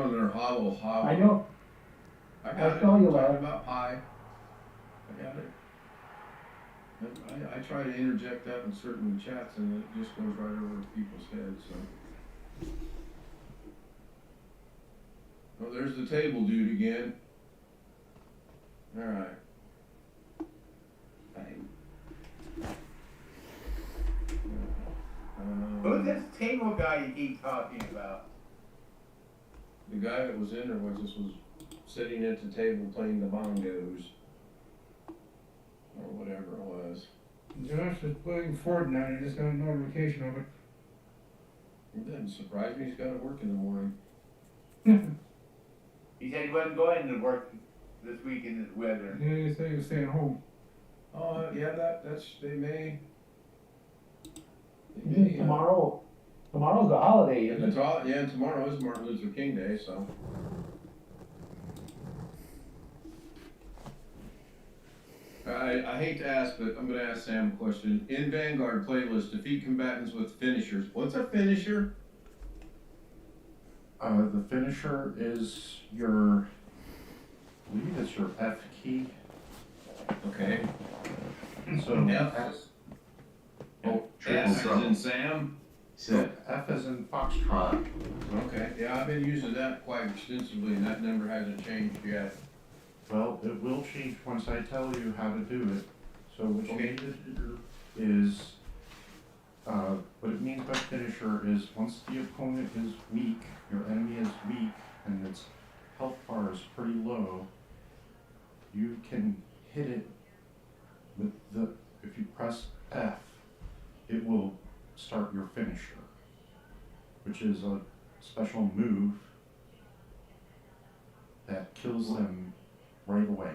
on there, hollow. I know. I got I it. saw you Talking last. about pie. I got it. I try to interject that in certain chats and it just goes right over people's heads, so. Oh, there's the table dude again. Alright. Who's this table guy you keep talking about? The guy that was in there was sitting at the table playing the bongos. Or whatever it was. Josh is playing Fortnite. I just got a notification of it. It doesn't surprise me, he's gotta work in the morning. He said he wasn't going to work this week in this weather. Yeah, he said he was staying home. Oh, yeah, that's, they may. Tomorrow. Tomorrow's the holiday, And isn't it? yeah, tomorrow is Martin Luther King Day, so. I hate to ask, but I'm gonna ask Sam a question. In Vanguard playlist, defeat combatants with finishers. What's a finisher? The finisher is your, I believe it's your F key. Okay. So F. Oh, S is in Sam? so F is in Foxtrot. Okay, yeah, I've been using that quite extensively and that number hasn't changed yet. Well, it will change once I tell you how to do it. So what you Okay. need to do is, what it means by finisher is once the opponent is weak, your enemy is weak, and its health bar is pretty low, you can hit it with if you press F, it will start your finisher, which is a special move that kills them right away.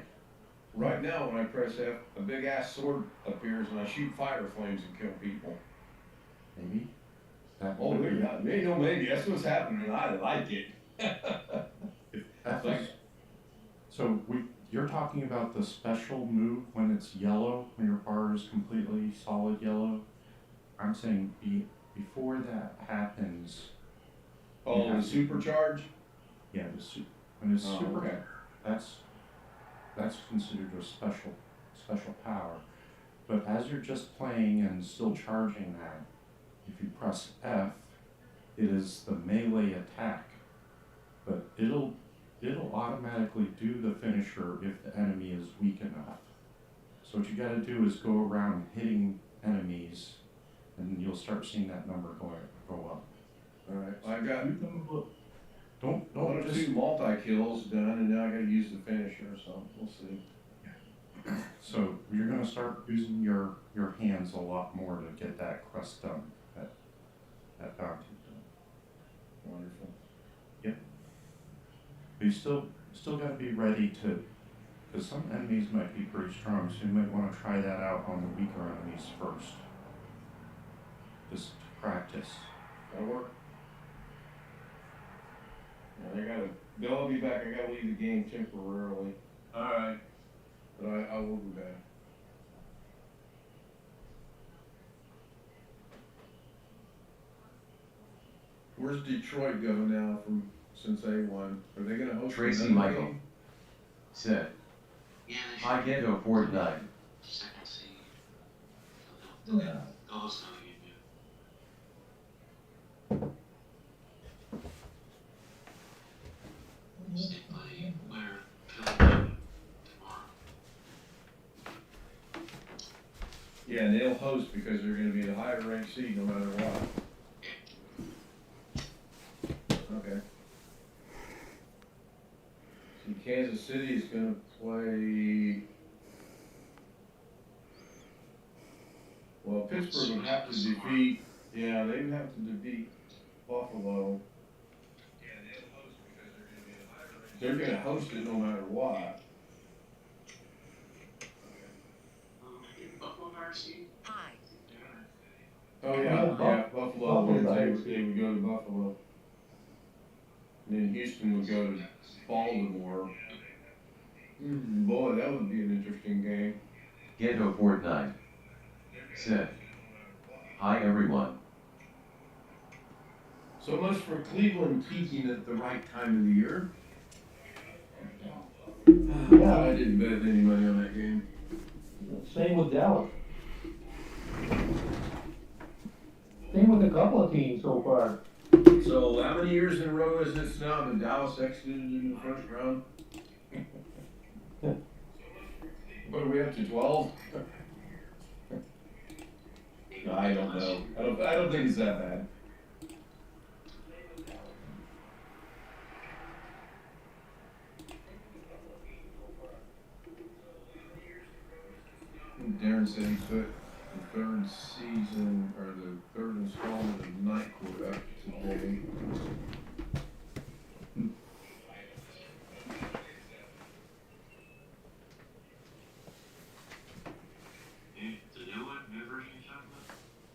Right now, when I press F, a big ass sword appears and I shoot fire flames and kill people. Maybe? That Oh, would be- maybe, that's what's happening, I like it. F is, so you're talking about the special move when it's yellow, when your bar is completely solid yellow. I'm saying before that happens, Oh, Yeah. the supercharge? yeah, when it's Oh, super, okay. that's considered a special power. But as you're just playing and still charging that, if you press F, it is the melee attack. But it'll automatically do the finisher if the enemy is weak enough. So what you gotta do is go around hitting enemies, and you'll start seeing that number go up. Alright, I got Don't one or just, two multi-kills done and now I gotta use the finisher, so we'll see. so you're gonna start using your hands a lot more to get that quest done, that bounty done. Wonderful. But you still gotta be ready to, because some enemies might be pretty strong, so you might wanna try that out on the weaker enemies first. Just to practice. That'll work. Yeah, they'll be back, I gotta leave the game temporarily, Alright. but I will be back. Where's Detroit go now since A1? Are they gonna host Tracy another Michael game? said, Yeah, they I get to Fortnite. second seed. They'll get those coming in, yeah. They play where Philadelphia tomorrow. Yeah, and they'll host because they're gonna be the higher ranked seed no matter what. Okay. See, Kansas City is gonna play. Well, Pittsburgh would have to defeat. Yeah, they would have to defeat Buffalo. Yeah, they'll host because they're gonna be the higher ranked. They're gonna host it no matter what. Buffalo Fire seed? Hi. Oh yeah, Yeah, yeah, Buffalo would, Buffalo. they would go to Buffalo. And then Houston would go to Baltimore. Boy, that would be an interesting game. Ghetto Fortnite said, hi everyone. So much for Cleveland peaking at the right time of the year. Yeah. I didn't bet any money on that game. Same with Dallas. Same with a couple of teams so far. So how many years in a row is this now that Dallas exited in the first round? What are we up to, 12? No, I don't know. I don't think it's that bad. Darren said he put the third season, or the third installment of Night Court up today. The new one, new version you're talking about?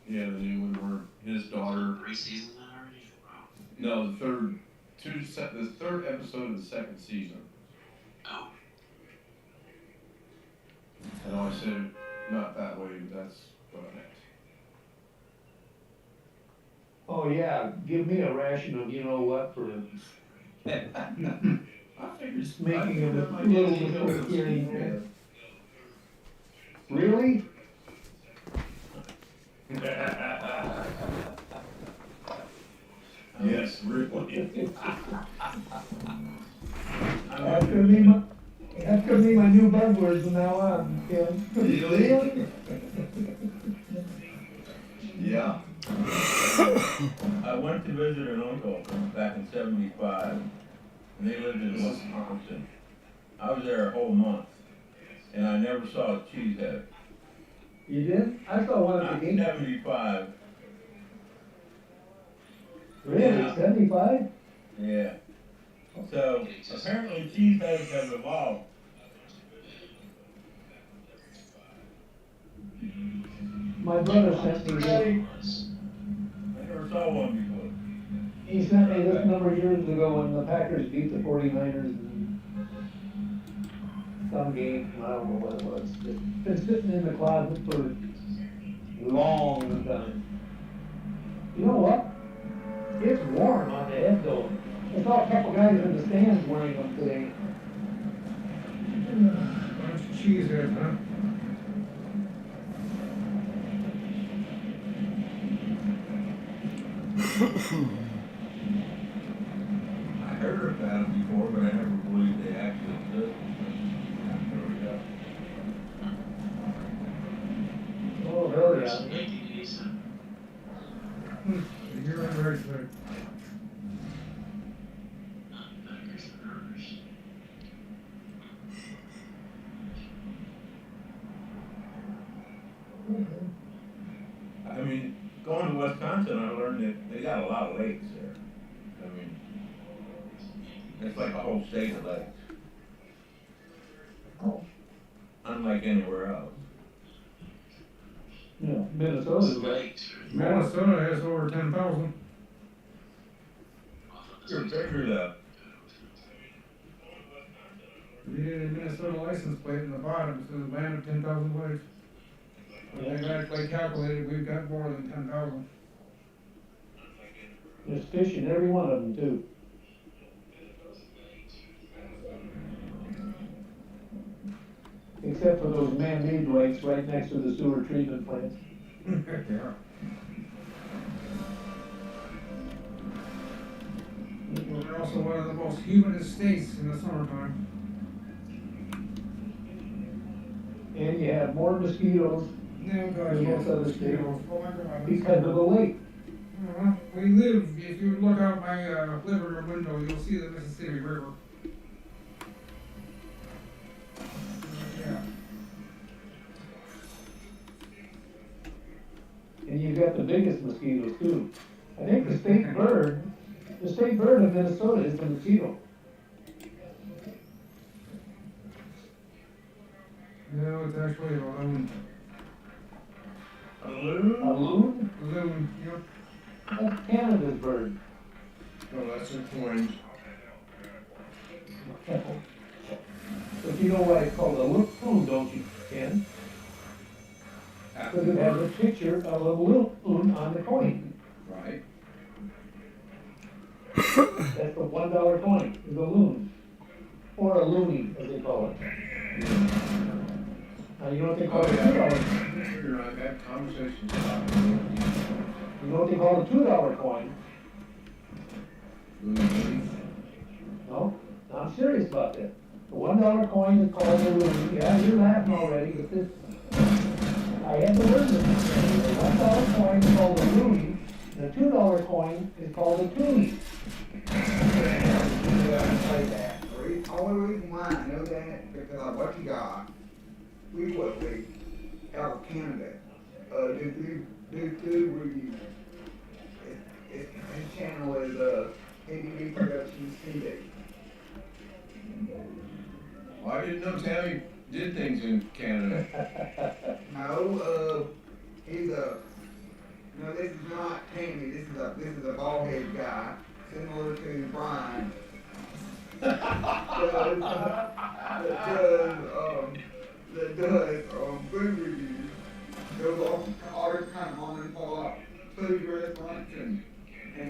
Yeah, the new one where his daughter. 3 seasons then already? Wow. No, the third episode of the second season. Oh. I know I said it not that way, but that's what I meant. Oh yeah, give me a ration of you know what for I figured just making a that might little be a little bit here and bit there. Really? Yes, really. That's gonna be my new buzzword from now on, Kim. Really? Yeah. I went to visit an uncle back in '75, and they lived in Wisconsin. I was there a whole month, and I never saw a cheesehead. You did? I saw one at the I'm game. 75, Really? Yeah. 75? yeah. So apparently cheeseheads have evolved. My brother sent me this. I never saw one before. He sent me this number of years ago when the Packers beat the 49ers in some game. I don't know what it was. It's been sitting in the closet for a long time. You know what? It's warm on the head though. I saw a couple guys in the stands wearing them today. Bunch of cheeseheads, huh? I heard about them before, but I never believed they actually existed. Oh, hell yeah. 1987. You're right, right. Packers and Herders. I mean, going to Wisconsin, I learned that they got a lot of lakes there. I mean, it's like a whole state of lakes. Unlike anywhere else. Yeah, Minnesota's like, Lakes, right? Minnesota has over 10,000. You're bigger though. We did a Minnesota license plate in the bottom, it says a ban of 10,000 blades. But they've actually calculated, we've got more than 10,000. there's fish in every one of them too. Except for those man-made lakes right next to the sewer treatment plants. Yeah. We're also one of the most humidest states in the summertime. And you have more mosquitoes No, God, than yeah. most other states Oh my God. because of the lake. We live, if you look out my living room window, you'll see the Mississippi River. Yeah. And you've got the biggest mosquitoes too. I think the state bird of Minnesota is the mosquito. No, it's actually a loon. A loon? A loon? Loon, yep. That's Canada's bird. Oh, that's a point. But you know why it's called a loon, don't you, Ken? Because it has a picture of a loon on the coin. Right. That's the $1 coin, is a loon. Or a loony, as they call it. Now, you know what they call Oh, a yeah. $2? You know, I've had conversations about You know what they call a $2 coin? it. No, I'm serious about that. The $1 coin is called a loony. Yeah, you're laughing already, but this, I had to learn this. The $1 coin is called a loony, the $2 coin is called a toonie. The only reason why I know that, because I watch a guy, we was out of Canada, this dude review. His channel is, ADV Productions TV. Well, I didn't know Tammy did things in Canada. No, he's no, this is not Tammy, this is a bald-headed guy, similar to Brian. That does food reviews. Goes all the time on and pop food restaurants and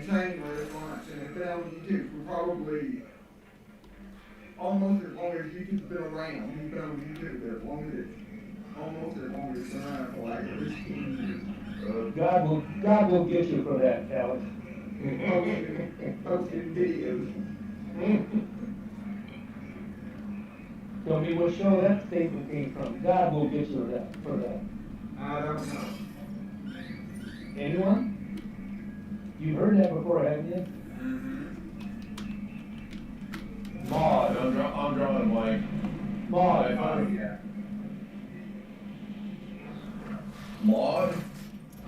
chain restaurants, and it's been on YouTube for probably almost as long as YouTube's been around. He's been on YouTube as long as almost as long as it's been around, for like at least 10 years. God will get you for that, Alex. Posting videos. Tell me what show that statement came from. God will get you for that. I don't know. Anyone? You've heard that before, haven't you? Maud. I'm drawing like. Maud. Yeah. Maud?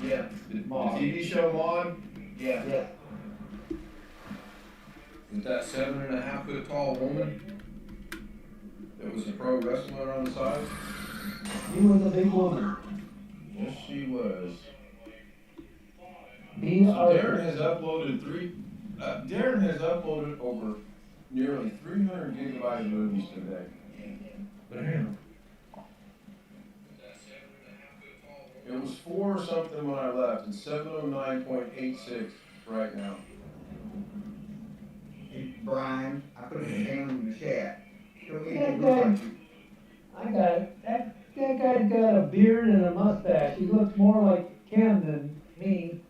Yeah. The Maud. TV show Maud? Yeah. Yeah. With that 7.5 foot tall woman that was a pro wrestler on the side? You was a big woman. Yes, she was. Be So our. Darren has uploaded over nearly 300 gigabytes of movies today. Damn. It was 4 something when I left, and 709.86 right now. Hey, Brian, I put his name in the chat. Show me Yeah, if it looks like you. I got it. That guy's got a beard and a mustache. He looks more like Ken than me.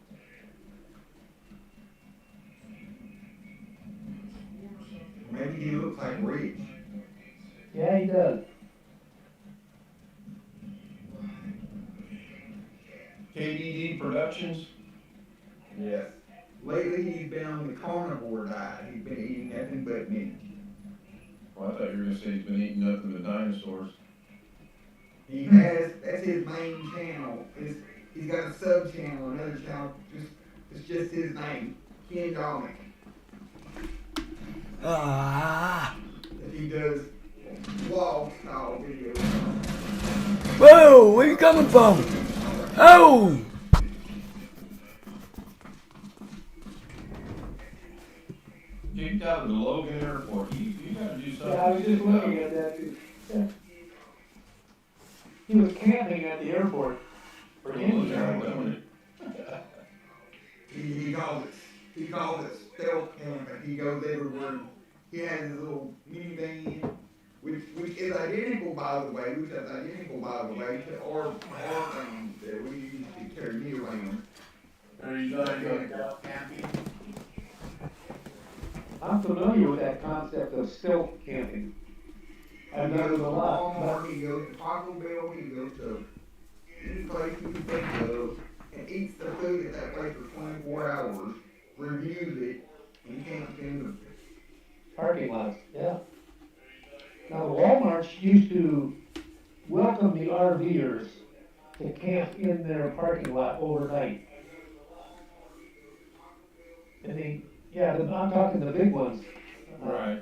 Maybe he looks like Rich. Yeah, he does. KDD Productions? Yes. Lately, he's been on the carnivore diet. He's been eating nothing but meat. Well, I thought you were gonna say he's been eating nothing but dinosaurs. He has, that's his main channel. He's got a sub channel, another channel, it's just his name, Ken Dominic. That he does vlog style videos. Whoa, where you coming from? Oh! Kicked out of the Logan Airport. You gotta do something. Yeah, I was just looking at that too. Yeah. He was camping at the airport. For him, He calls it stealth camping. He goes everywhere. He has his little minivan, which is identical, by the way, to our van that we used to carry me around. Are you done camping? I'm familiar with that concept of stealth camping. I've He done goes it to a lot. Walmart, he goes to Taco Bell, he goes to any place he can think of, and eats the food at that place for 24 hours, reviews it, and camps in the Parking lots, yeah. Now, the Walmarts used to welcome the RVers to camp in their parking lot overnight. And I'm talking the big ones. Right.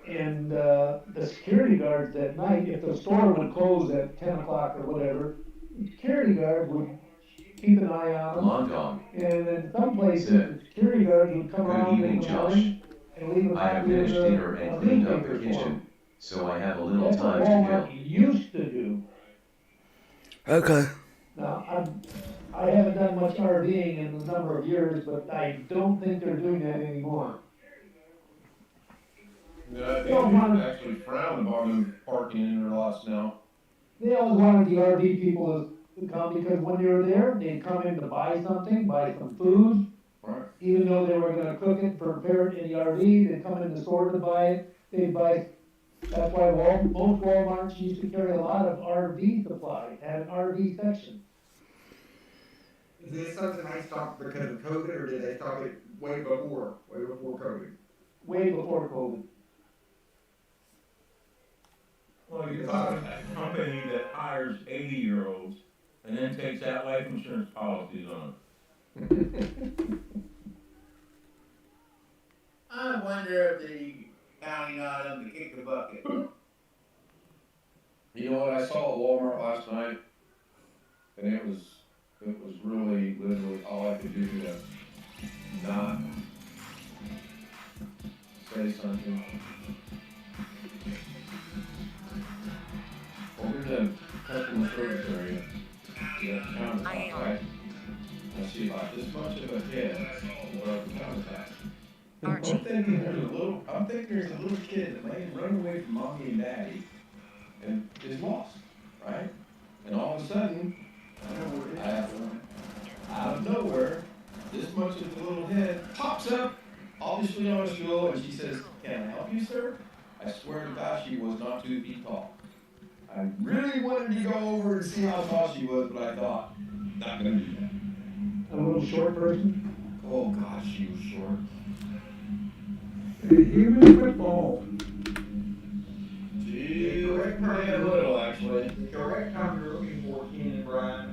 And the security guards at night, if the store would close at 10 o'clock or whatever, the security guard would keep an eye on them. Long dog. And in some places, Sid. the security guards would come Good around in evening, the Josh. morning and leave a I have copy of finished dinner and a cleaned up the newspaper for 'em. kitchen, so I have a little That's what time to Walmart used to do. Okay. Now, I I haven't done much RVing in a number of years, but I don't think they're doing that anymore. Yeah, I think they actually frown upon them parking in their lots now. They always wanted the RV people to come because when they were there, they'd come in to buy something, buy some food. Right. Even though they were gonna cook it, prepare it in the RV, they'd come in the store to buy it, they'd buy, that's why most Walmarts used to carry a lot of RV supply, had an RV section. Is this something they stopped because of COVID, or did they stop it way before COVID? Way before COVID. Well, you're talking about a company that hires 80-year-olds and then takes out life insurance policies on them. I wonder if the county got them to kick the bucket. You know what, I saw at Walmart last night, and it was really literally all I could do to not say something. Over in the customer service area, you have the countertop, right? I see about this much of a head above the countertop. I'm thinking there's a little kid that may run away from mommy and daddy and is lost, right? And all of a sudden, out of nowhere, this much of the little head pops up, obviously on a stool, and she says, "Can I help you, sir?" I swear to God, she was not 2 feet tall. I really wanted to go over and see how tall she was, but I thought, not gonna do that. A little short person? Oh gosh, she was short. Even football. She was pretty little, actually. The correct term you're looking for, Ken and Brian,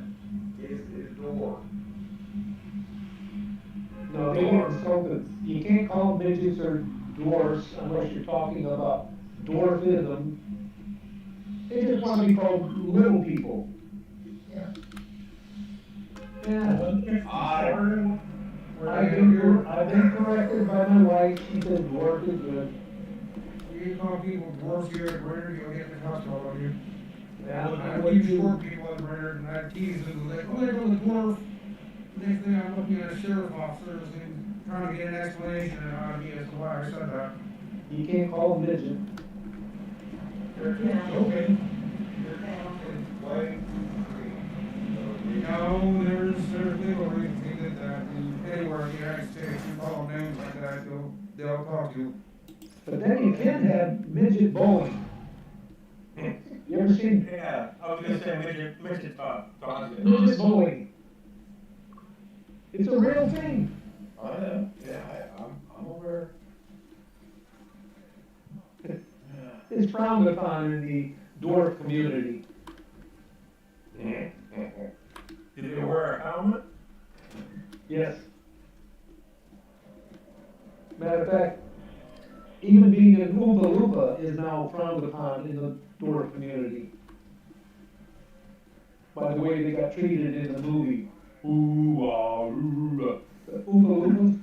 is dwarf. No, they weren't insulted. You can't call them midgets or dwarfs unless you're talking about dwarfism. They just want to be called little people. Yeah. I've been corrected by my wife, she said dwarf is good. You call people dwarfs here at Brenner, you'll get the house called on you. Yeah, I tease short people at Brenner, and I tease them, like, oh, they're the dwarf. Next thing I'm looking at a sheriff officer and trying to get an explanation out of me as to why I said that. You can't call them midget. Your town, Okay. your town is way. No, there's legal reasons he did that, and anywhere in the United States, you call them names like that, they'll talk to you. But then you can have midget bowling. You ever seen Yeah, I was gonna say midget talk. midget bowling? It's a real thing. I know, yeah, I'm aware. It's frowned upon in the dwarf community. Did they wear a helmet? Yes. Matter of fact, even being an Oompa Loompa is now frowned upon in the dwarf community. By the way they got treated in the movie. Ooh, ah, ooh, ah. The Oompa Loompas?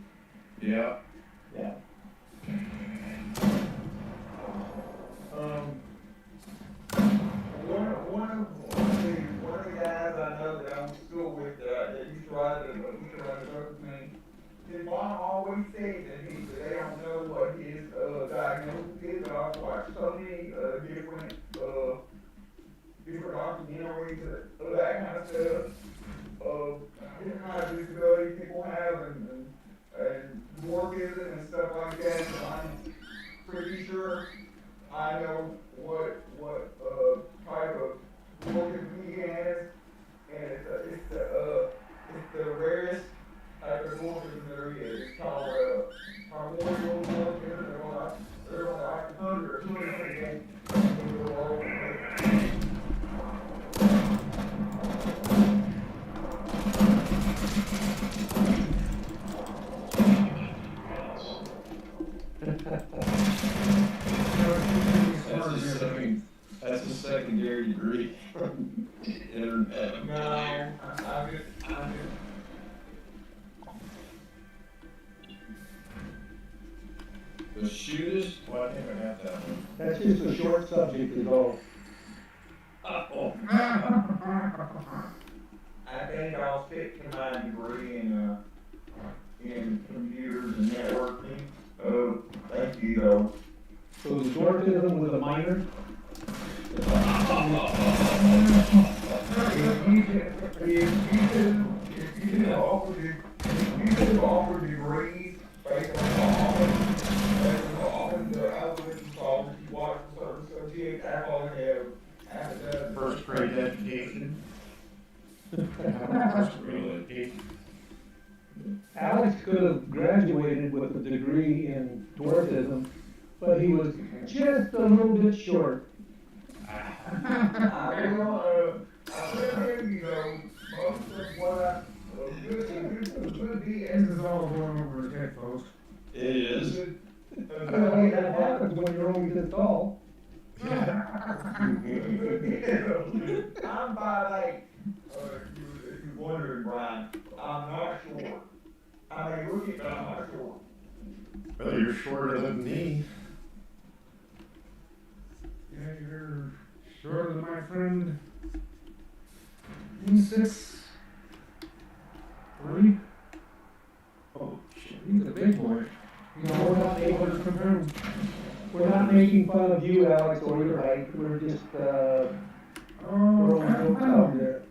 Yeah. Yeah. One of the guys I know that I went to school with, that used to ride a truck with me, his mom always said that they don't know what his, diagnosis is, but I've watched so many, different documentaries of that kind of stuff, of different kind of disabilities people have, and dwarfism and stuff like that, so I'm pretty sure I know what type of dwarfism he has, and it's the rarest type of dwarfism there is. It's called primordial dwarfism. There's like 100 or 200 games in the world. That's a secondary degree from internet. No, I'm just. The shootist? Well, I think I got that one. That's just a short subject is all. Oh. I I think I'll stick to my degree in computers and networking. Thank you though. So the dwarfism was a minor? If you could offer degrees based on the algorithm solvers you watch for certain subjects, I probably have half a dozen. First grade education. First grade education. Alex could have graduated with a degree in dwarfism, but he was just a little bit short. I really, you know, most of what I, good This is all going over his head, folks. It is. Well, that happens when you're only this tall. I'm 5'8". If you're wondering, Brian, I'm not short. I may look it, but I'm not short. Well, you're shorter than me. Yeah, you're shorter than my friend. He's 6'3". Oh, shit. He's a big boy. You know, we're not able to compare him. We're not making fun of you, Alex, or your height. We're just, throwing jokes out there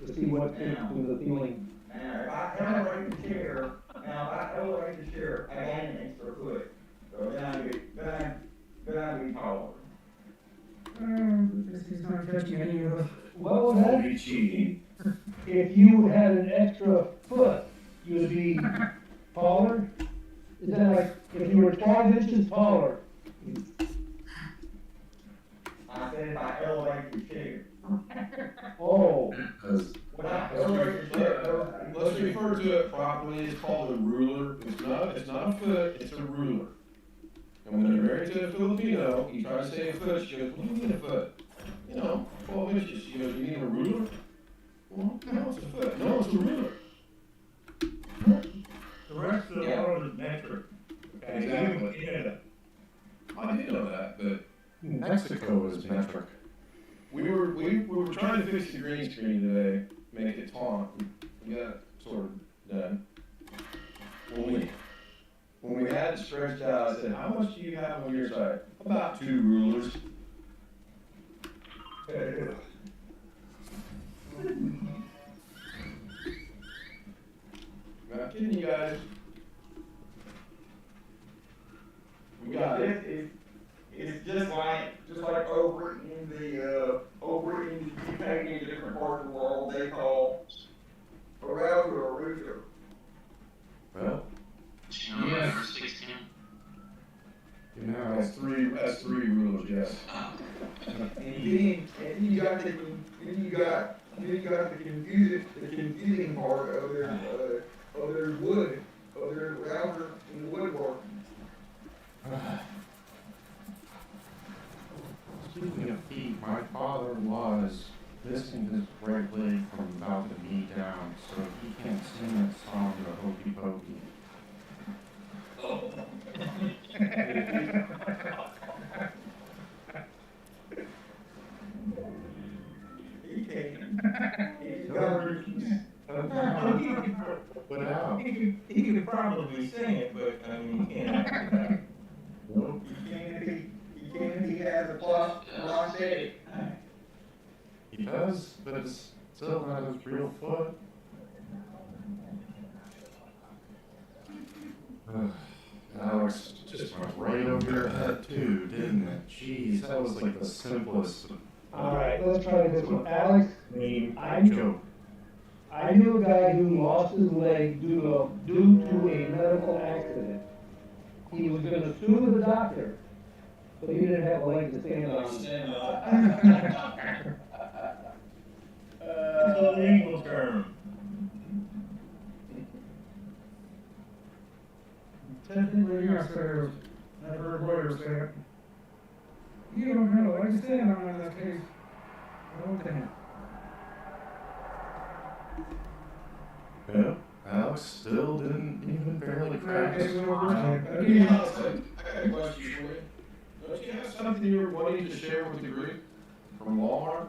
to see what was the feeling. Now, if I elevate the chair, I gain an extra foot. So then I'd be taller. He's not catching any of us. Well, Don't that, be cheating. if you had an extra foot, you'd be taller? Is that like, if you were 12 inches taller? I said if I elevate the chair. Oh, Because When I elevate the chair, Let's refer to it properly, it's called a ruler, it's not a foot, it's a ruler. And when you're married to a Filipino, you try to say a foot, she goes, what do you mean a foot? You know, 12 inches, she goes, you mean a ruler? Well, no, it's a foot, no, it's a ruler. The rest of the Yeah. world is metric. Okay? Exactly. Yeah. I did know that, but Mexico is metric. we were trying to fix the green screen today, make it taunt, we got it sort of done. When we had it stretched out, I said, how much do you have on your side? About 2 rulers. Not kidding you guys. We got it. It's just like over in the UK in different parts of the world, they call a router a router. Well, You know, Yes. number 16. you know, That's three rulers, yes. And then you got the confusing part of their wood, of their router and woodwork. Speaking of feet, my father-in-law is missing his right leg from about the knee down, so he can't sing that song, the Hokey Pokey. He can. He's got What out? He could probably sing it, but I mean, he can't. Nope. he has a plus prosthetic. He does, but it's still not his real foot. Alex just went right over your head too, didn't it? Jeez, that was like the simplest. all right, let's try this one. Alex, I mean, I joke. I knew a guy who lost his leg due to a medical accident. He was gonna sue the doctor, but he didn't have a leg to stand on. It's a legal term. Technically, yes, sir. I've heard lawyers say it. You don't have a leg to stand on in that case. Okay. Yeah, Alex still didn't even barely crack his I got a question for you. Don't you have something you were wanting to share with the group from Walmart?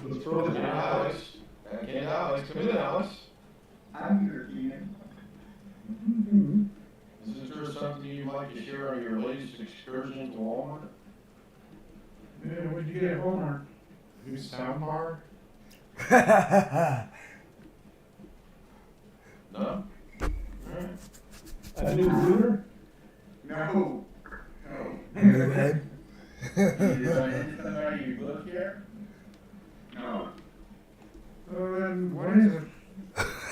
Let's throw it to Alex. Ken Alex, come in, Alex. I'm here, Keenan. Is there something you'd like to share on your latest excursion to Walmart? Yeah, what'd you get at Walmart? New soundbar? No? Alright. A new router? No. New head. Anything out of your book here? No. So then, what is it?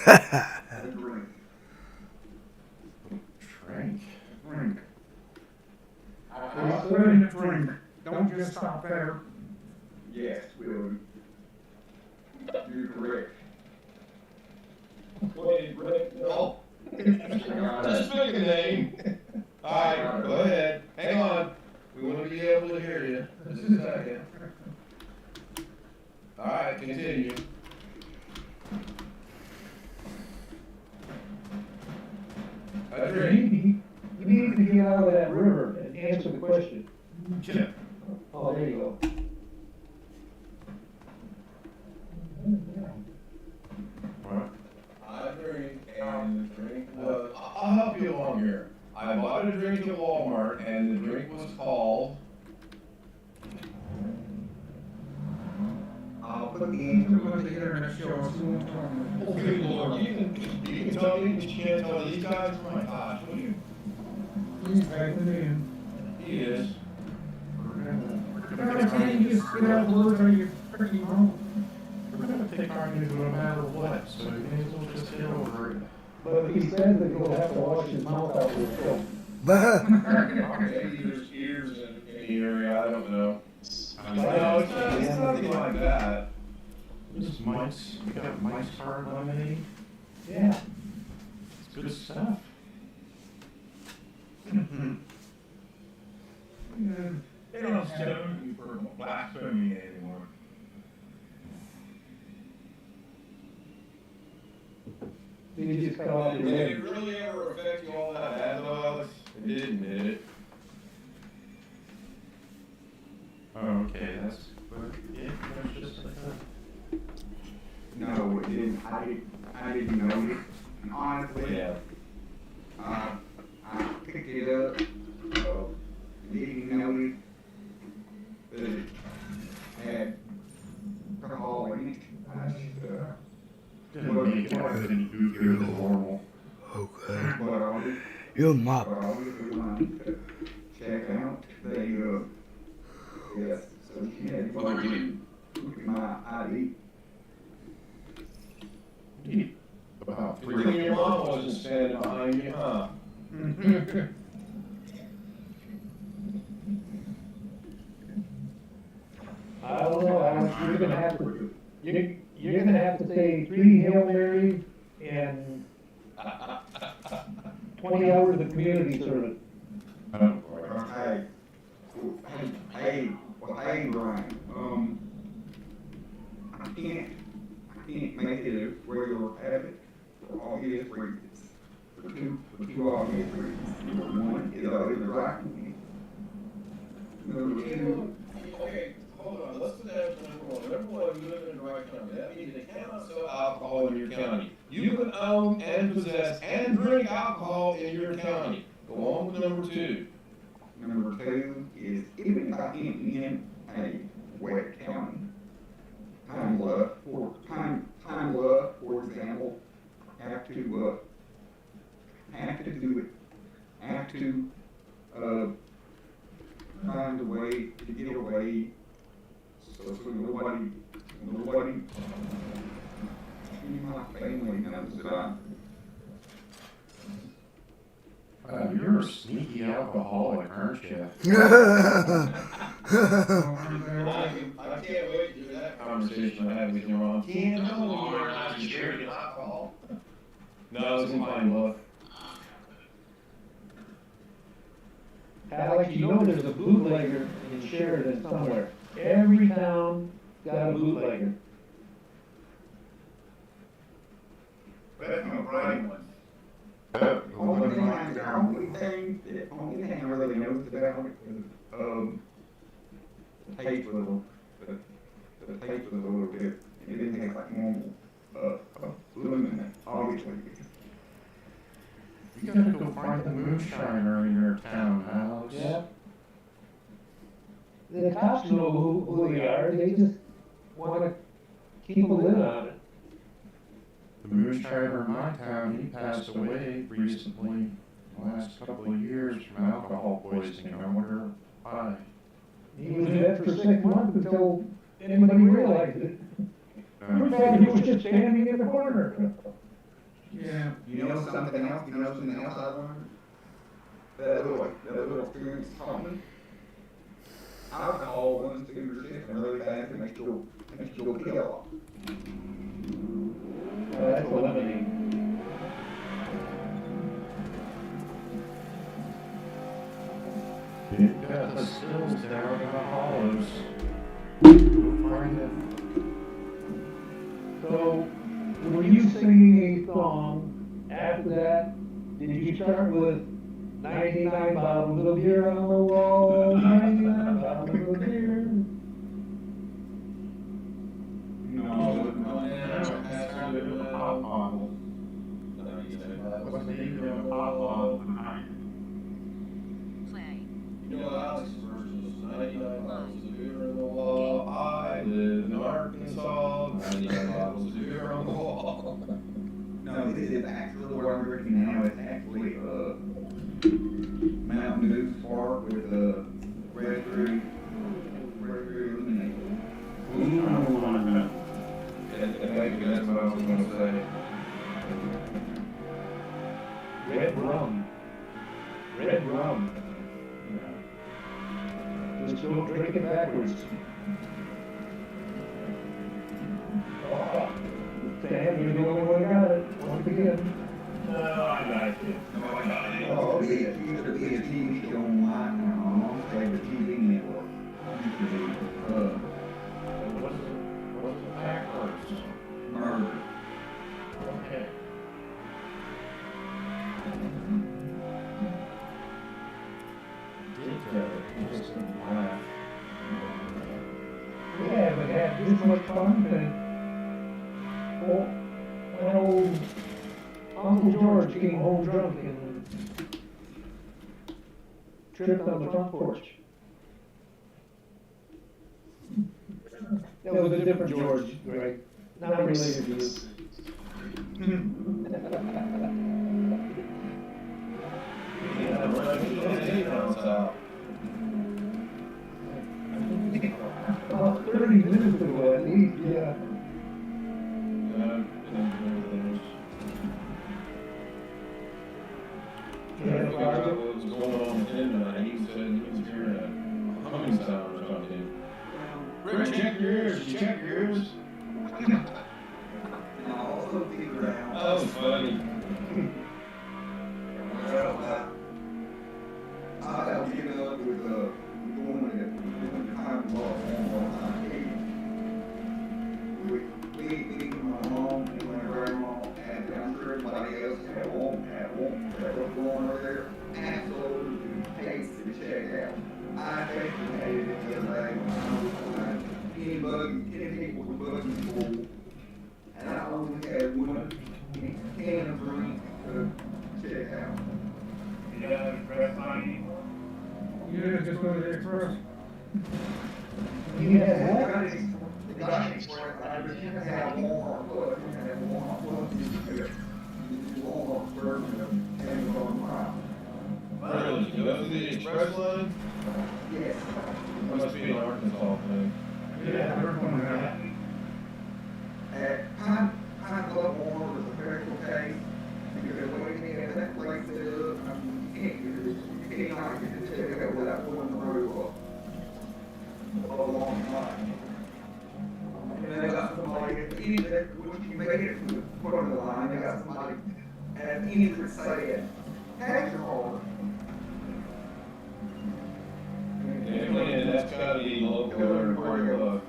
A drink. Drink? Drink. I- Put it in a drink. Don't just stop there. Yes, Willie. You're correct. Wait, Rick, no. Just pick a name. Alright, go ahead. Hang on. We want to be able to hear you. Just a second. Alright, continue. A drink? You need to get out of that river and answer the question. Chip. Oh, there you go. What? I drink, and the drink was, I'll help you along here. I bought a drink at Walmart, and the drink was called, I'll put the Look answer at the internet show, so we won't talk about it. okay, Lord, you can tell me, but you can't tell these guys? Oh my gosh, what are you? He's back in the end. He is. Can't you just get out the words out of your freaking mouth? We're gonna take our news no matter what, so you may as well just get over it. But if he says that he'll have to wash his mouth out with soap. Maybe there's ears in the area, I don't know. No, it's nothing like that. This is Mike's, you got Mike's Hard Lemonade? Yeah. It's good stuff. They don't stone you for blasphemy anymore. Did you just cut off your Did head? it really ever affect you all that bad though, Alex? It didn't, did it? Oh, okay, that's, yeah, that's just like that. No, it didn't. I didn't know it. Honestly, Yeah. I picked it up, didn't know that it had alcohol in it. I just, Didn't make it any goofier than normal. Okay. but I was, You mop. but I was wanting to check out the, yes, so she had What they're doing. look at my ID. Indeed. About Good thing your mom wasn't standing behind you, huh? I don't know, Alex, you're gonna have to say 3 Hail Marys and 20 hours of community service. Oh, boy. Hey, hey, Brian, I can't make it a regular habit for all his reasons. For two obvious reasons. Number one, is I live right with me. Number two, Okay, hold on, let's put that as number one. Number one, you live in the right county. That means they cannot sell alcohol in your county. You can own and possess and drink alcohol in your county. Go on with number two. number two is even if I am in a wet county, Time Love, for example, have to do it, have to, find a way to get away, so nobody, in my family knows that I'm, You're a sneaky alcoholic, aren't you? I can't wait to hear that conversation I had with your mom. Can't tell me you're not sharing alcohol. No, it's in Pine Bluff. Alex, you know there's a bootlegger in Sheridan somewhere. Every town got a bootlegger. that's my brain one. Only thing I really noticed about it was, the taste was, the the taste was a little bit, it didn't taste like normal, lemon, obviously. You gotta go find the moonshiner in your town, Alex. Yeah. The cops know who they are, they just wanna keep a lid on it. The moonshiner in my town, he passed away recently, the last couple of years from alcohol poisoning. I wonder why. He was dead for 6 months until anybody realized it. We thought he was just standing in the corner. Yeah. You know something else, I learned? That little experience taught me? Alcohol runs through your system really fast and makes you go kill. That's a lemonade. You've got the stills down in the hollows. Go find it. So, were you singing a song after that? Did you start with 99 bottles of beer on the wall, 99 bottles of beer? Pop bottle. What's the name of the pop bottle? You know, Alex's version was 99 bottles of beer on the wall. I live in Arkansas, 99 bottles of beer on the wall. No, this is actually what I'm drinking now. It's actually Mountain Dew Spark with red fruit lemonade. Thank you, that's what I was gonna say. Red rum. Red rum. Just don't drink it backwards. Oh, Sam, you're the only one that got it, once again. No, I like it. Oh, it used to be a TV show on my favorite TV network. Used to be, What's the backwards? Murder. Okay. Just laugh. We haven't had this much fun since when old Uncle George came home drunk and tripped on the front porch. That was a different George, right? Not related to you. About 30 minutes ago at least, yeah. I figured out what was going on with him, and he said he was hearing a humming sound or something. Rick, check your ears, you check your ears? And I also figured out. That was funny. I was getting up with the woman that kind of lost on my kid. We, my mom and my grandma, and I'm sure everybody else had one that was going over there. Absolutely tasted the check out. I basically hated it the other day when I was any people with buggy full, and I only had one can of drink to check out. You just go to the express. You had what? The guy expressed, I just had more, but you had more, you want to version of Amazon Prime. Really, you go through the express line? Yes. It must be an Arkansas thing. Yeah, we're going to Pine Bluff Warren was a special case, because when we had that place set up, you cannot get the check out without going through a long line. And they got somebody at the end, when you made it to the front of the line, they got somebody at the end that said, tax your card. Yeah, that's gotta be local or where you look.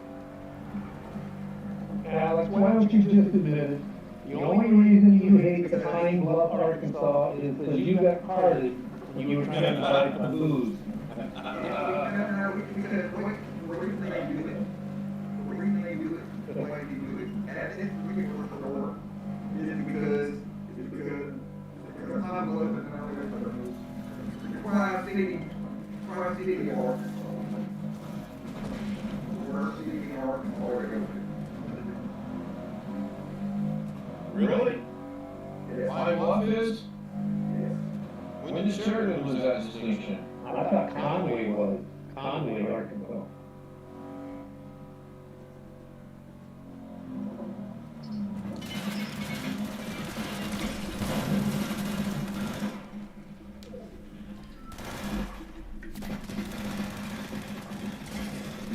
Alex, why don't you just admit it? The only reason you hate the Pine Bluff, Arkansas is because you got carded when you were trying to buy some booze. No, because the reason they do it, the reason they you do it, the way you do it, and it's particular for the work, is because I'm living in Tri-City, Oregon. Really? Yes. Pine Bluff is? Yes. When did Sheridan lose that distinction? I thought Conway was, Conway, Arkansas.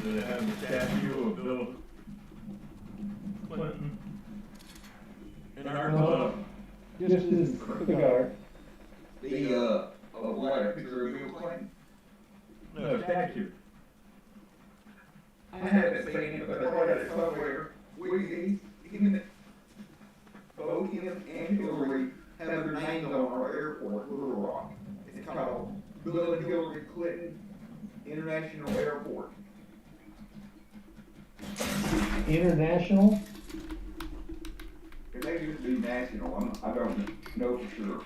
Do they have a statue of Bill Clinton in Arkansas? Just his cigar. What, a picture of Bill Clinton? No, a statue. I haven't seen it, but I read it somewhere. Both him and Hillary have their names on our airport, Little Rock. It's called Bill and Hillary Clinton International Airport. International? It may just be national, I don't know for sure.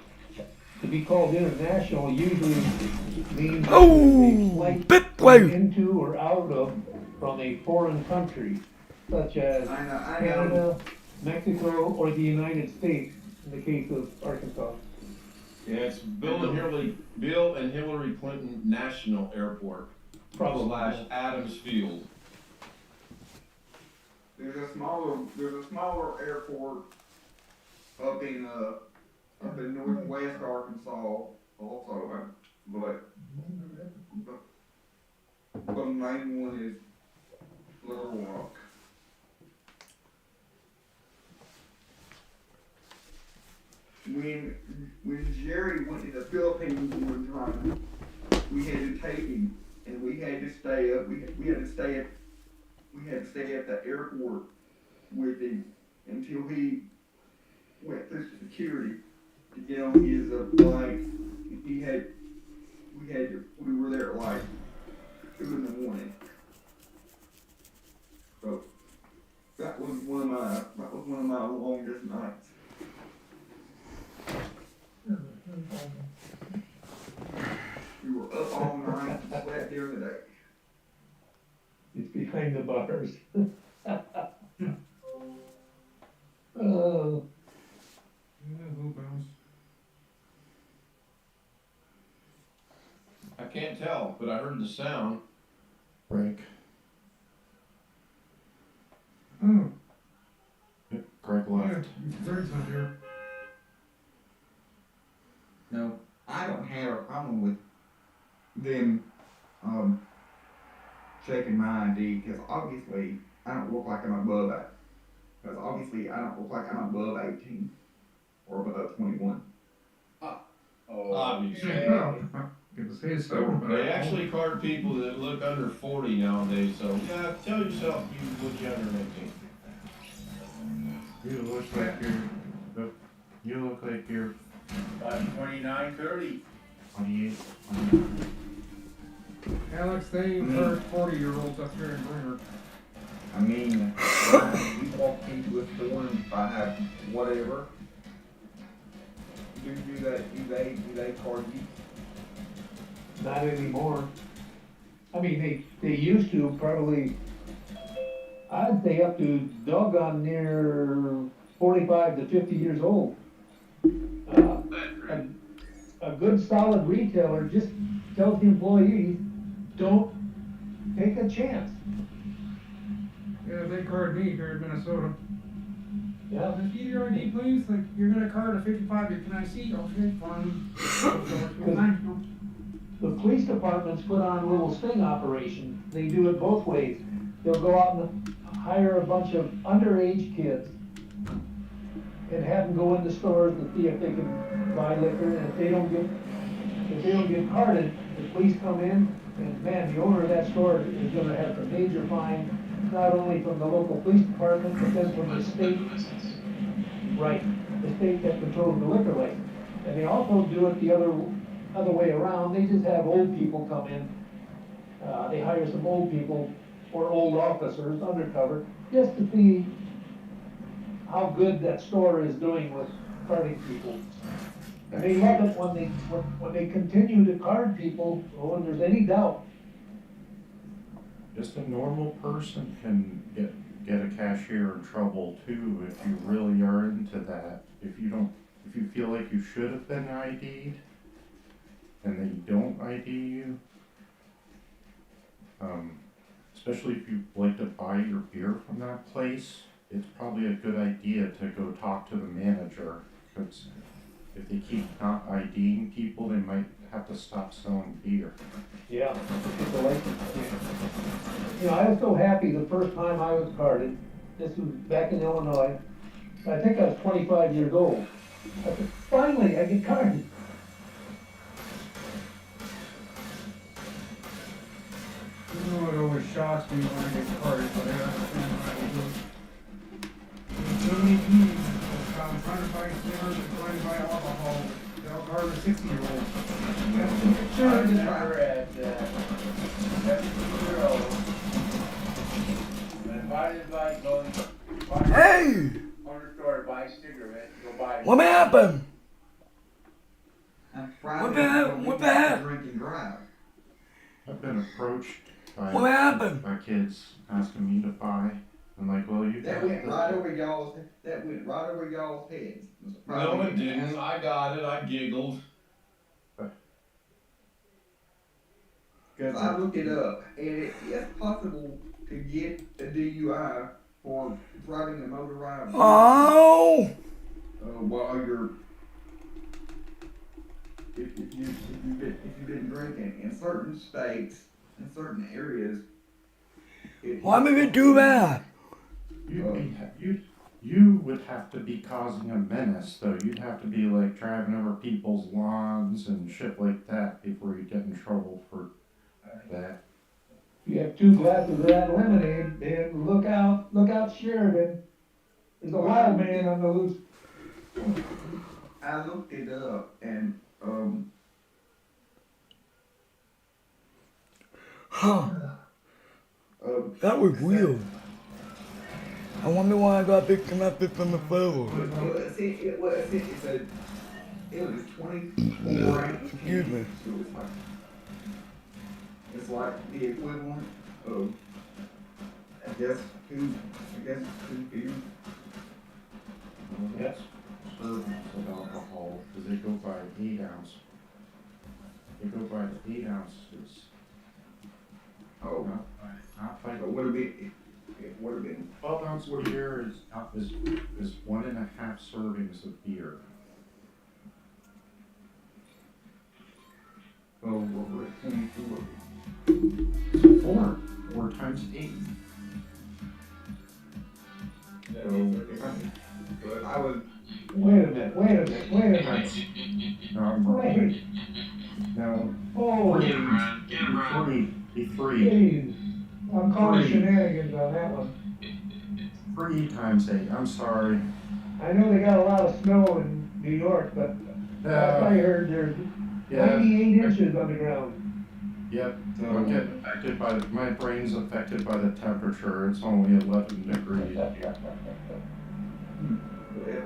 To be called international usually means Oh, a flight bit coming low. into or out of from a foreign country, such as I know. Canada, Mexico, or the United States, in the case of Arkansas. Yeah, it's Bill and Hillary Clinton National Airport / Adams Field. There's a smaller airport up in northwest Arkansas also, but the main one is Little Rock. When Jerry went to the Philippines one time, we had to take him, and we had to stay up. We had to stay at the airport with him until he went through security to get on his flight. We were there at like 2 in the morning. So that was one of my longest nights. We were up all night and slept during the day. It's behind the bars. Oh, Yeah, who bounce? I can't tell, but I heard the sound. Break. Oh, Greg yeah, left. Greg's not here. No, I don't have a problem with them, checking my ID, because obviously I don't look like I'm above it. Because obviously I don't look like I'm above 18 or above 21. Obviously. Yeah, get to say so, but. They actually card people that look under 40 nowadays, so yeah, tell yourself you look younger than 18. You look like you're 29, 30. 28. Alex, they encourage 40-year-olds up here in Bremer. I mean, we walk into a store and if I have whatever, do they card you? not anymore. I mean, they used to probably, I'd say up to doggone near 45 to 50 years old. A good solid retailer just tells the employees, don't take a chance. Yeah, they card me here in Minnesota. Yeah. Just give your ID, please. Like, you're gonna card a 55, can I see? Okay, fine. The police departments put on a little sting operation. They do it both ways. They'll go out and hire a bunch of underage kids and have them go in the stores to see if they can buy liquor, and if they don't get carded, the police come in, and man, the owner of that store is gonna have a major fine, not only from the local police department, but then from the state. Right, the state that controls the liquor license. And they also do it the other way around. They just have old people come in. They hire some old people or old officers undercover just to see how good that store is doing with carding people. And they love it when they continue to card people, or when there's any doubt. Just a normal person can get a cashier in trouble too if you really are into that. If you feel like you should have been ID'd and they don't ID you, especially if you like to buy your beer from that place, it's probably a good idea to go talk to the manager, because if they keep not IDing people, they might have to stop selling beer. Yeah. You know, I was so happy the first time I was carded. This was back in Illinois. I think I was 25 years old. I said, finally, I get carded. You know, it always shocks me when I get carded, but I don't understand why they do it. There's so many teens, trying to buy cigarettes and trying to buy alcohol, they'll card a 60-year-old. I remember at, 17-year-old, when if I didn't like going to Hey! corner store to buy cigarettes, go buy. What happened? And Friday, What the hell? What the hell? Drink and drive. I've been approached by What happened? by kids asking me to buy. I'm like, well, you That got went the- right over y'all's, that went right over y'all's heads. No, it didn't. I got it. I giggled. Cause I looked it up, and it's possible to get a DUI for driving a motorized vehicle, Oh! while you're, if you've been drinking in certain states, in certain areas. Why did we do that? You would have to be causing a menace, though. You'd have to be like driving over people's lawns and shit like that before you get in trouble for that. You have 2 glasses of that lemonade, and look out, Sheridan. There's a wild man on the loose. I looked it up, and, Huh. That was weird. I wonder why I got disconnected from the phone. it was 24 ounce. Excuse me. So it's like the equivalent of, I guess, two beers. Yes. Servings of alcohol, because they go by 8 ounce. They go by the 8 ounces. Oh, Not by so it would have been, it would have been, 12 ounce beer is 1.5 servings of beer. oh, what was it, 24? 4 times 8. But I was, Wait a minute. No, I'm wrong. Now, Holy, Get him, Ryan. Get him, Ryan. three. jeez. I'm calling shenanigans on that one. 3 times 8. I'm sorry. I know they got a lot of snow in New York, but last I heard there's 98 inches on the ground. Yep. I'm getting affected by my brain's affected by the temperature. It's only 11 degrees. if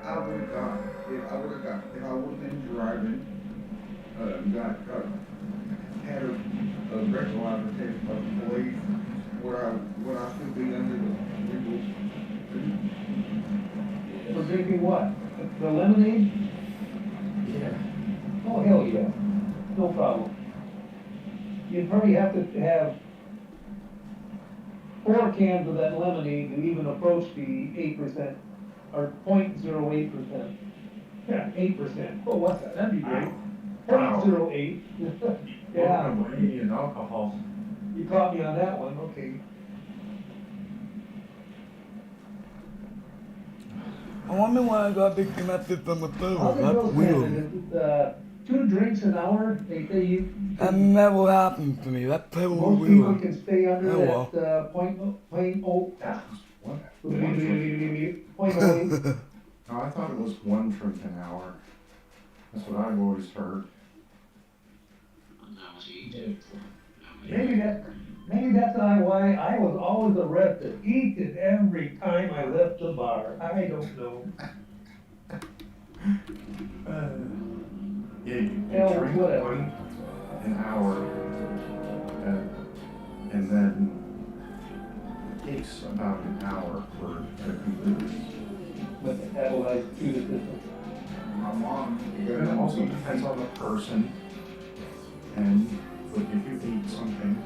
I would have been driving, had a breathalyzer test by the police, would I still be under the legal? For drinking what? The lemonade? Yeah. Oh, hell yeah. No problem. You'd probably have to have 4 cans of that lemonade to even approach the 8%, or 0.08%. Yeah, 8%. Oh, what's that? That'd be great. Wow. 0.08. Yeah, Indian alcohol. you caught me on that one, okay. I wonder why I got disconnected from the How phone. do That's those weird. happen? 2 drinks an hour, they say you. That never happened to me. That's totally Most people weird. can stay under Oh, that, point oh. What? Point oh eight. No, I thought it was 1 drink an hour. That's what I've always heard. No, he did. Maybe Maybe that's why I was always arrested each and every time I left the bar. I don't know. Yeah, you Hell, drink whatever. one an hour, and then it takes about an hour for it to complete. Metabolize through the system. My mom, And it also depends on the person, and like if you eat something,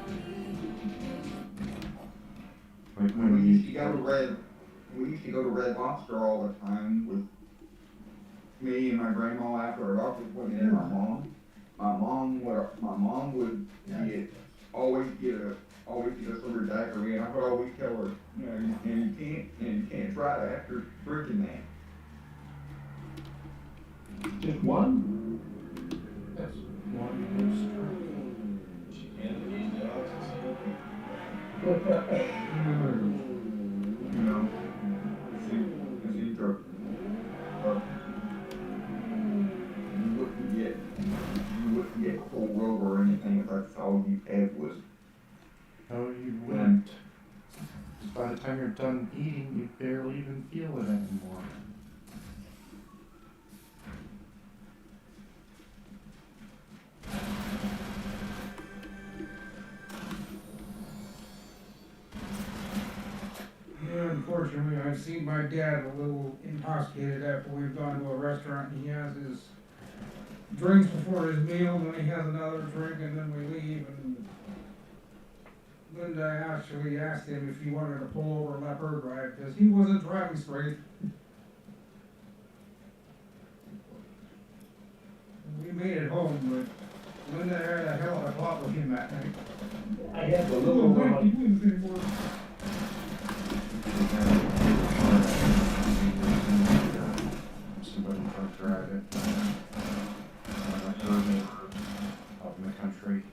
like we when used you to go to Red Lobster all the time with me and my grandma after our doctor's appointment and my mom. My mom would always get a silver daiquiri, and I would always tell her, you know, you can't try it after drinking that. Just one? yes, one She can't eat the oxygen. You know, see, you wouldn't get pulled over or anything if that's all you had was. no, you wouldn't. By the time you're done eating, you barely even feel it anymore. Yeah, unfortunately, I've seen my dad a little intoxicated after we've gone to a restaurant, and he has his drinks before his meal, and then he has another drink, and then we leave, and Linda actually asked him if he wanted to pull over and let her drive, because he wasn't driving straight. We made it home, but Linda had a hell of a talk with him that night. I had to Oh, look over Mike, my, you wouldn't anymore. Somebody drunk drive it. Up in the country.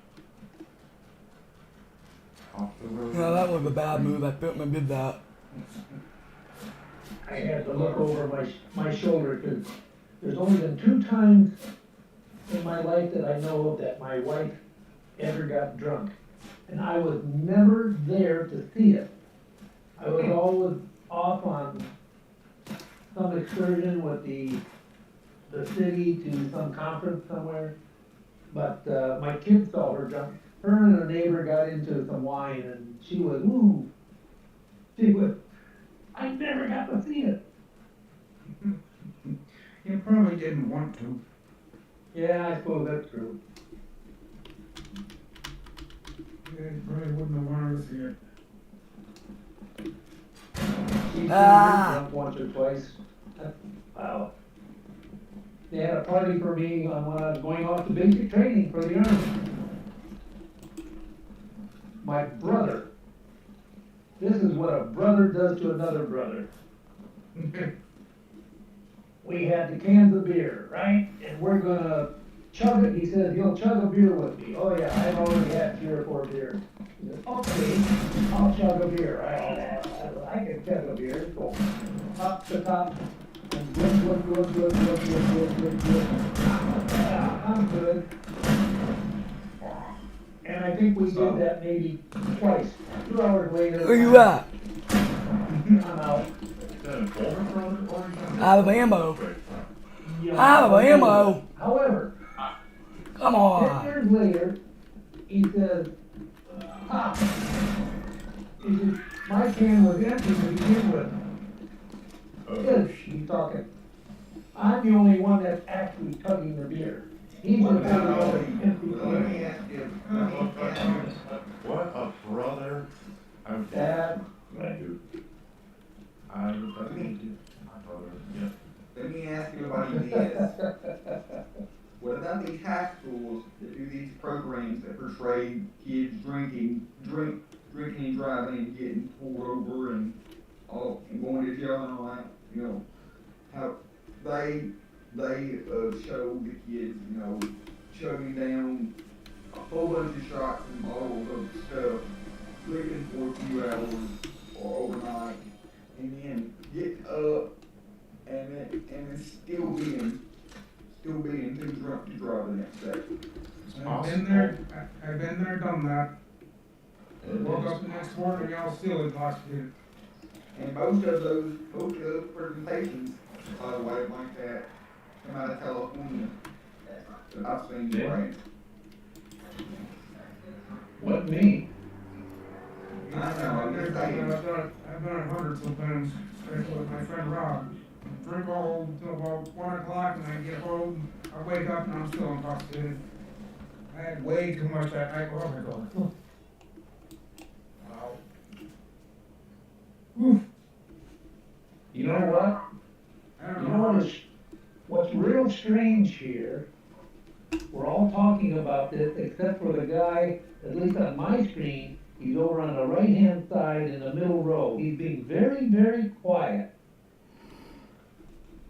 Off the road. Yeah, that was a bad move. I felt I did that. I had to look over my shoulder, because there's only been 2 times in my life that I know of that my wife ever got drunk. And I was never there to see it. I was always off on some excursion with the city to some conference somewhere. But, my kids saw her drunk. Her and a neighbor got into some wine, and she was, I never got to see it. You probably didn't want to. Yeah, I suppose that's true. Yeah, you probably wouldn't have wanted to see it. She's been drunk once or twice. Wow. They had a party for me when I was going off to basic training for the Army. My brother. This is what a brother does to another brother. We had the cans of beer, right? And we're gonna chug it. He said, he'll chug a beer with me. Oh yeah, I've already had 3 or 4 beers. He said, okay, I'll chug a beer. I can chug a beer. Go top to top. And good. I'm good. And I think we did that maybe twice. 2 hours later. Where you at? I'm out. Is that an older brother or younger? Out of ammo. Yeah. Out of ammo. However, Come 10 on. years later, he says, Pop, he says, my can was empty to begin with. Yes, he's talking. I'm the only one that's actually chugging the beer. He's just putting all the empty Let me can. ask you, What a brother. I would That, do. I would definitely do. My brother. Yeah. let me ask you about this. What about these high schools that do these programs that portray kids drinking and driving and getting pulled over and going to jail and all that? You know, how they show the kids, you know, chugging down a whole bunch of shots and bottles of stuff, sleeping for a few hours or overnight, and then getting up and then still being too drunk to drive the next day. It's I've possible. been there, done that. Woke up the next morning, y'all still intoxicated. And most of those presentations, by the way, like that, come out of California. That I've seen Yeah. right. What me? I know, I'm just saying. I've done it hundreds of times, especially with my friend Rob. Drink all until about 1 o'clock, and I get home, I wake up and I'm still intoxicated. I had way too much that night. Oh my God. Wow. Oof. You know what? I don't You know. know what's real strange here? We're all talking about this except for the guy, at least on my screen, he's over on the right-hand side in the middle row. He's being very, very quiet.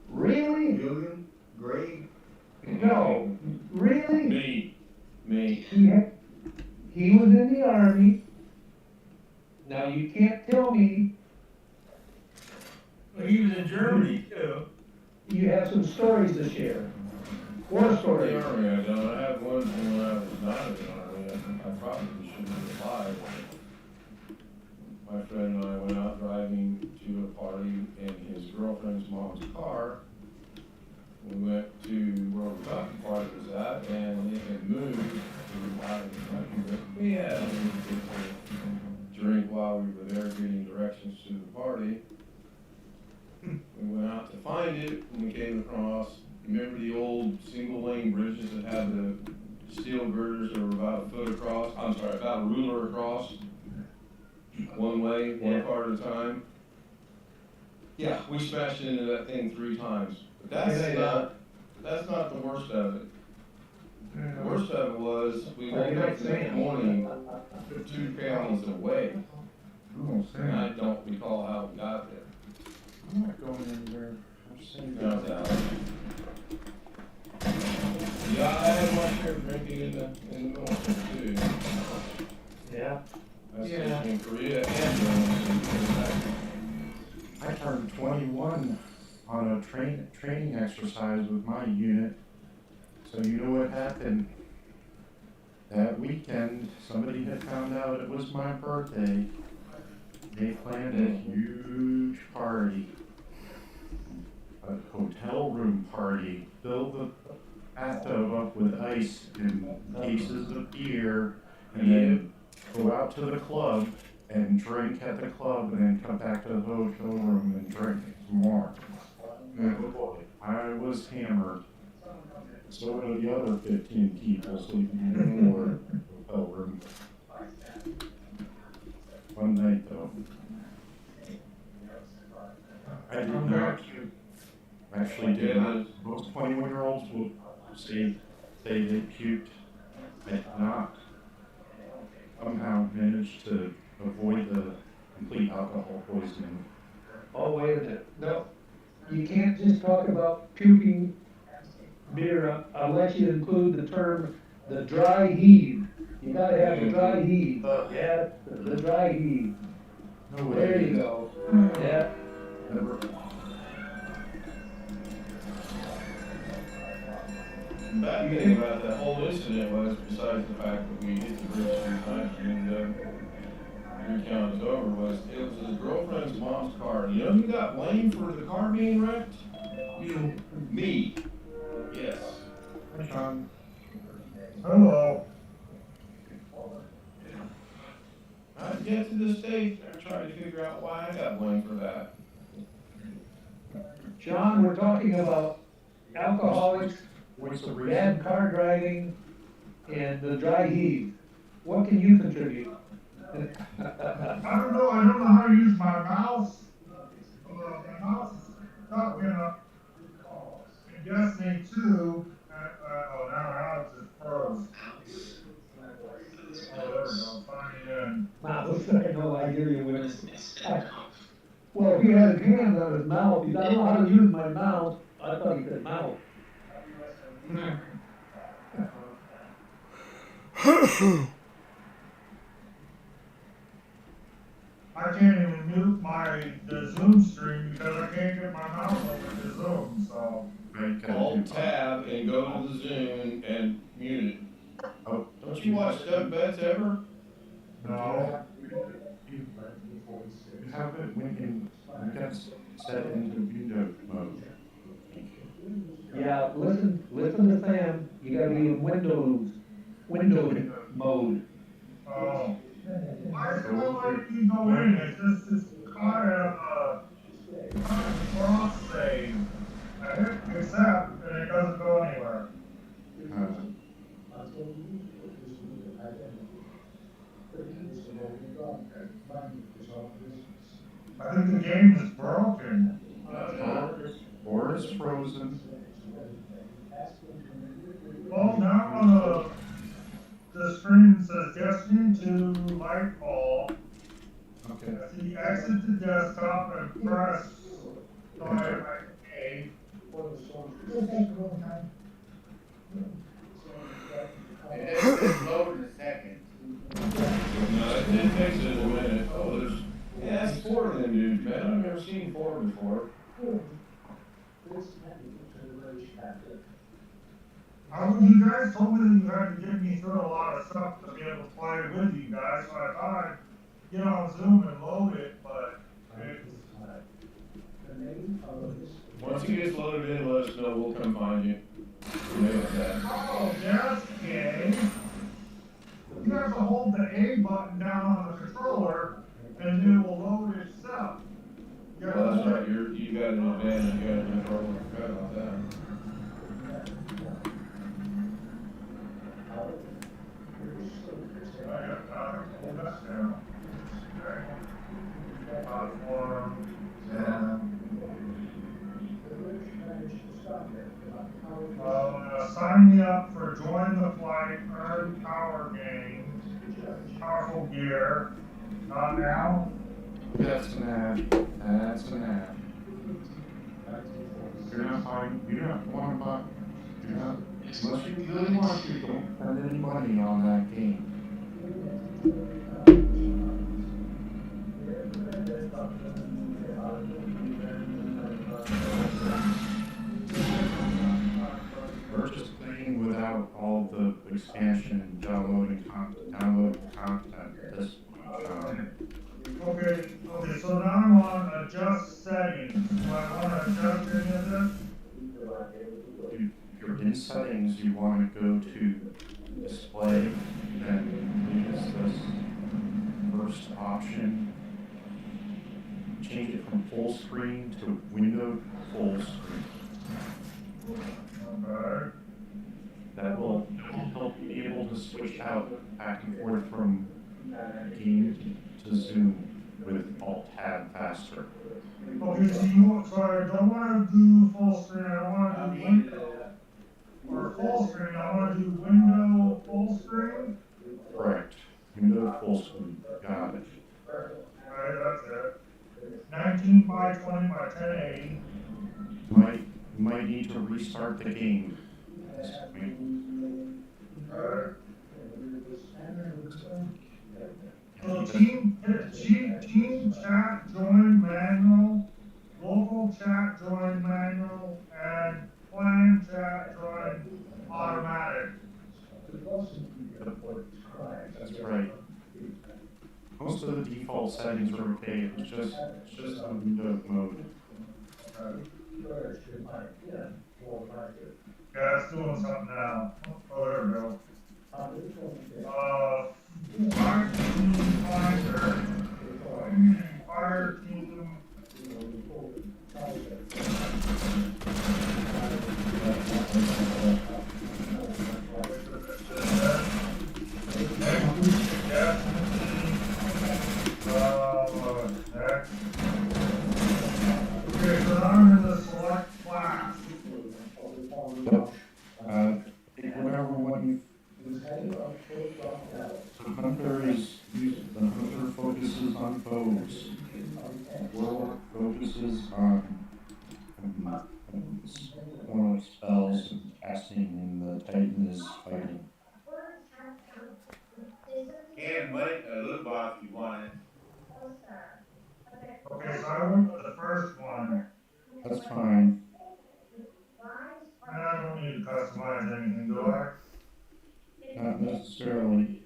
Really? Julian, Greg, No, really? Me. He was in the army. Now you can't tell me He was in Germany too. you have some stories to share. War The stories. army I done, I had one from when I was not in the army, I probably shouldn't have applied. My friend and I went out driving to a party in his girlfriend's mom's car. We went to where we thought the party was at, and it had moved to out of the country, but we had a drink while we were there getting directions to the party. We went out to find it, and we came across, remember the old single lane bridges that had the steel girders that were about a foot across, about a ruler across? One way, one part at a time? Yeah, we smashed into that thing 3 times, but that's not the worst of it. The worst of it was, we woke up the next morning 2 counties away, and I don't recall how we got there. I'm not going anywhere. I'm just saying. No doubt. Yeah, I had my share of drinking in the military too. Yeah. I Yeah. stayed in Korea and Germany. I turned 21 on a training exercise with my unit. So you know what happened? That weekend, somebody had found out it was my birthday. They planned a huge party. A hotel room party. Filled the bathtub up with ice and cases of beer. And then go out to the club and drink at the club and then come back to the hotel room and drink some more. And boy, I was hammered. So were the other 15 people sleeping in the hotel room. One night though. I did not puke. Actually did not. Most 21-year-olds will say they puked. I did not. Somehow managed to avoid the complete alcohol poisoning. Oh, wait a minute. No, you can't just talk about puking beer unless you include the term, the dry heave. You gotta have the dry heave. Yeah, the dry heave. No way. There you go. Yeah. Never. The bad thing about that whole incident was, besides the fact that we hit the bridge 3 times and 3 counts over, was it was his girlfriend's mom's car. You know who got blamed for the car being wrecked? You, me. Yes. Hi, Sean. Hello. Yet to this day, I try to figure out why I got blamed for that. John, we're talking about alcoholics, What's the reason? bad car driving, and the dry heave. What can you contribute? I don't know how to use my mouse. My mouse is stuck in Destiny 2. Now it's just froze. Oh, there we go, finally in. Mouse, I know, I hear you when it's. Well, he had his hands on his mouth. He said, I don't know how to use my mouth. I thought he said mouth. I can't even mute the Zoom stream because I can't get my mouse over to Zoom, so. Alt tab and go to the Zoom and mute it. Oh, Don't you watch Doug Betts ever? No. set into window mode. Yeah, listen to Sam, you gotta be in windowed mode. Oh. I still like you go in, it's kind of cross save. I hit accept and it doesn't go anywhere. I think the game is broken. Or it's frozen. Well, now on the screen says Destiny 2 Lightfall. Okay. If you exit the desktop and press A. It's loading a second. No, it takes it a minute. Oh, it's 4 of them dudes, man. I've never seen 4 before. You guys told me that you had to get me through a lot of stuff to be able to play with you guys, so I thought I'd get on Zoom and load it, but Once it gets loaded in, let us know. We'll come find you. Oh, that's gay. You have to hold the A button down on the controller, and it will load itself. Well, that's right. You got an advantage. You got a controller. Forgot about that. Sign me up for Join the Flight, Earn Power Gain, Powerful Gear. Not now? That's an ad. That's an ad. You're not buying, you don't want to buy, you're not, unless you really want to, don't spend any money on that game. We're just playing without all the expansion and downloading content at this point. Okay, so now I'm on adjust settings. Do I want to adjust any of this? If you're in settings, you want to go to display, then use this first option. Change it from full screen to windowed full screen. Okay. That will help you be able to switch out back and forth from game to Zoom with Alt-Tab faster. Okay, so I don't want to do full screen, I don't want to do window. Or full screen, I want to do window full screen? Correct. Window full screen. Got it. Alright, that's it. 19 by 20 by 1080. You might need to restart the game. Alright. So team chat join manual, local chat join manual, and plan chat join automatic. That's right. Most of the default settings are okay. It's just on window mode. Yeah, it's doing something now. Oh, there we go. Fire team finder. Fire team. Okay, so now I'm in the select class. Whatever one you. The hunter focuses on foes. Warlock focuses on one of spells and casting, and the Titan is fighting. And wait, a loot box if you want it. Okay, so I went with the first one. That's fine. And I don't need to customize anything, do I? Not necessarily.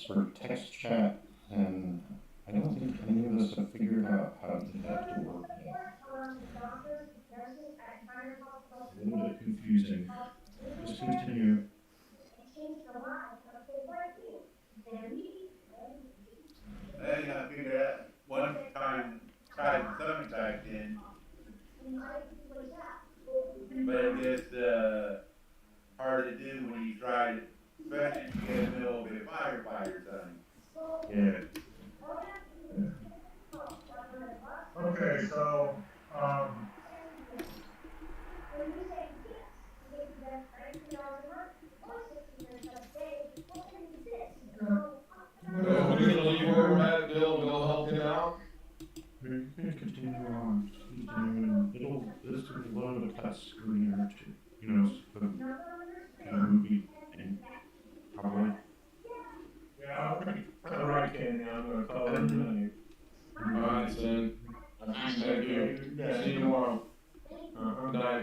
for text chat, and I don't think any of us have figured out how to get that to work yet. A little bit confusing. Just continue. I gotta figure out one time tried something back then. But it gets hard to do when you try it, especially if you get in the middle of a firefighter or something. Yeah. Okay, so, Well, we're gonna leave where we're at, Bill, and go help him out. You can continue on. Continue. This is a little bit of touch screen or two. You know, the movie thing. Probably. yeah, okay. All right, Kenny, I'm gonna call it a night. Alright, son. Thank you. See you tomorrow. Uh-huh. Good night.